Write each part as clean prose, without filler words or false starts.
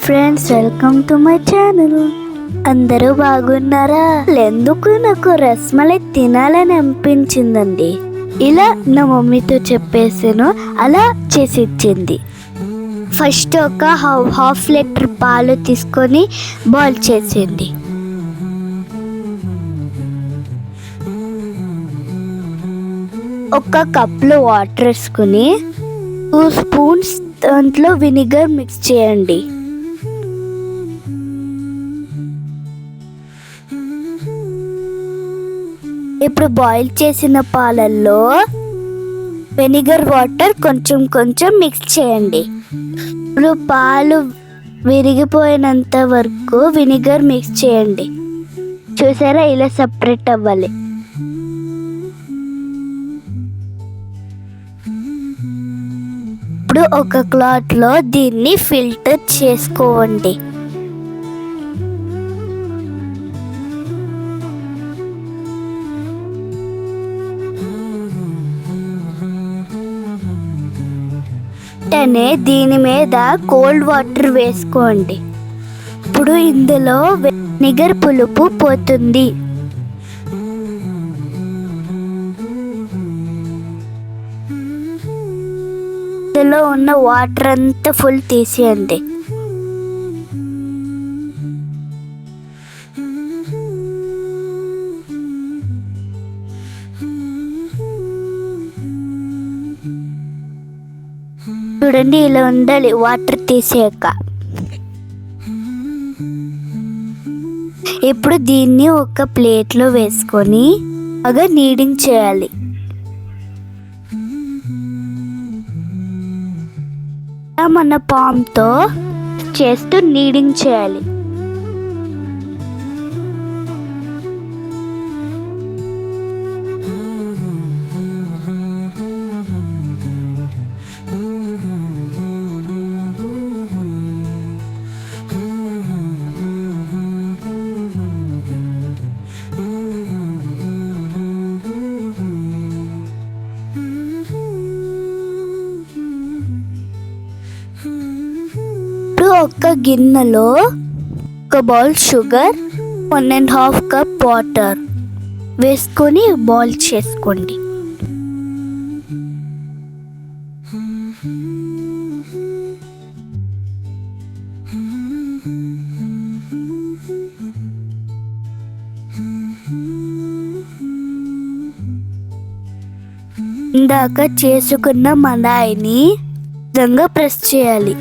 Friends, welcome to my channel. అందరూ బాగున్నారా? ఎందుకు నాకు రస్మలై తినాలని అనిపించిందండి. ఇలా నా మమ్మీతో చెప్పేసాను, అలా చేసి ఇచ్చింది. ఫస్ట్ ఒక హాఫ్ లీటర్ పాలు తీసుకొని బాయిల్ చేసింది. ఒక కప్లో వాటర్ వేసుకుని 2 స్పూన్స్ దాంట్లో వినిగర్ మిక్స్ చేయండి. ఇప్పుడు బాయిల్ చేసిన పాలల్లో వెనిగర్ వాటర్ కొంచెం కొంచెం మిక్స్ చేయండి. ఇప్పుడు పాలు విరిగిపోయినంత వరకు వినిగర్ మిక్స్ చేయండి. చూసారా, ఇలా సపరేట్ అవ్వాలి. ఇప్పుడు ఒక క్లాత్లో దీన్ని ఫిల్టర్ చేసుకోండి. దీని మీద కోల్డ్ వాటర్ వేసుకోండి. ఇప్పుడు ఇందులో వెనిగర్ పులుపు పోతుంది. ఇందులో ఉన్న వాటర్ అంతా ఫుల్ తీసేయండి. చూడండి, ఇలా ఉండాలి వాటర్ తీసాక. ఇప్పుడు దీన్ని ఒక ప్లేట్లో వేసుకొని బాగా నీడింగ్ చేయాలి. మన పామ్తో చేస్తూ నీడింగ్ చేయాలి. ఒక గిన్నెలో ఒక బౌల్ షుగర్, 1.5 కప్ వాటర్ వేసుకొని బాయిల్ చేసుకోండి. ఇందాక చేసుకున్న మలాయిని విధంగా ప్రెస్ చేయాలి.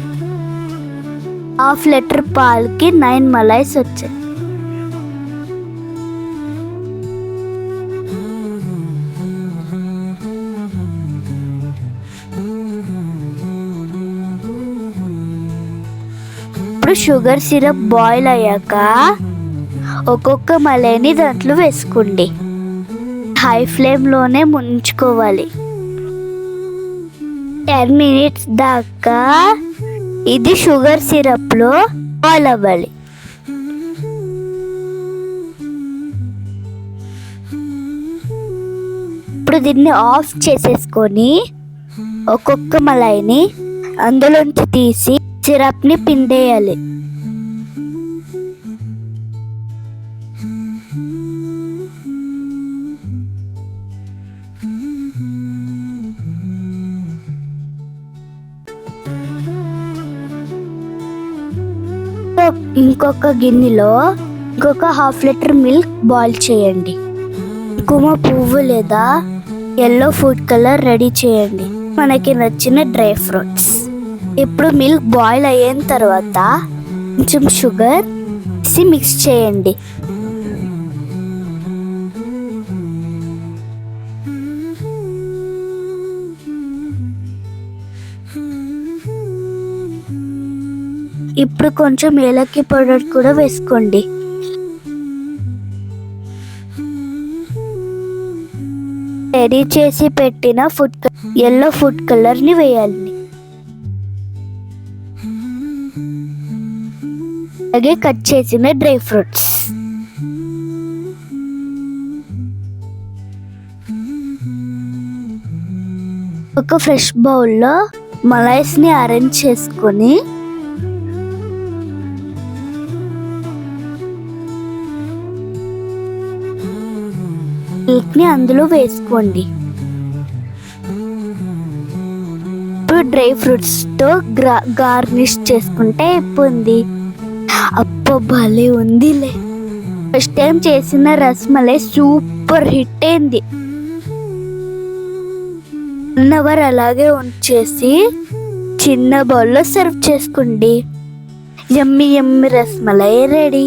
హాఫ్ లీటర్ పాలకి 9 మలాయిస్ వచ్చాయి. ఇప్పుడు షుగర్ సిరప్ బాయిల్ అయ్యాక ఒక్కొక్క మలాయిని దాంట్లో వేసుకోండి. హై ఫ్లేమ్లోనే ముంచుకోవాలి. 10 మినిట్స్ దాకా ఇది షుగర్ సిరప్లో బాయిల్ అవ్వాలి. ఇప్పుడు దీన్ని ఆఫ్ చేసేసుకొని ఒక్కొక్క మలాయిని అందులోంచి తీసి సిరప్ని పిండేయాలి. ఇంకొక గిన్నెలో ఇంకొక హాఫ్ లీటర్ మిల్క్ బాయిల్ చేయండి. కుంకుమ పువ్వు లేదా ఎల్లో ఫుడ్ కలర్ రెడీ చేయండి. మనకి నచ్చిన డ్రై ఫ్రూట్స్. ఇప్పుడు మిల్క్ బాయిల్ అయిన తర్వాత కొంచెం షుగర్ వేసి మిక్స్ చేయండి. ఇప్పుడు కొంచెం ఏలక్కి పౌడర్ కూడా వేసుకోండి. రెడీ చేసి పెట్టిన ఎల్లో ఫుడ్ కలర్ని వేయాలి. అలాగే కట్ చేసిన డ్రై ఫ్రూట్స్. ఒక ఫ్రెష్ బౌల్లో మలాయిస్ని అరేంజ్ చేసుకొని మిల్క్ని అందులో వేసుకోండి. ఇప్పుడు డ్రై ఫ్రూట్స్తో గార్నిష్ చేసుకుంటే అయిపోయింది. అప్ప భలే ఉందిలే. ఫస్ట్ టైం చేసిన రస్మలై సూపర్ హిట్ అయింది. 1 అవర్ అలాగే ఉంచేసి చిన్న బౌల్లో సర్వ్ చేసుకోండి. యమ్మీ యమ్మీ రస్మలై రెడీ.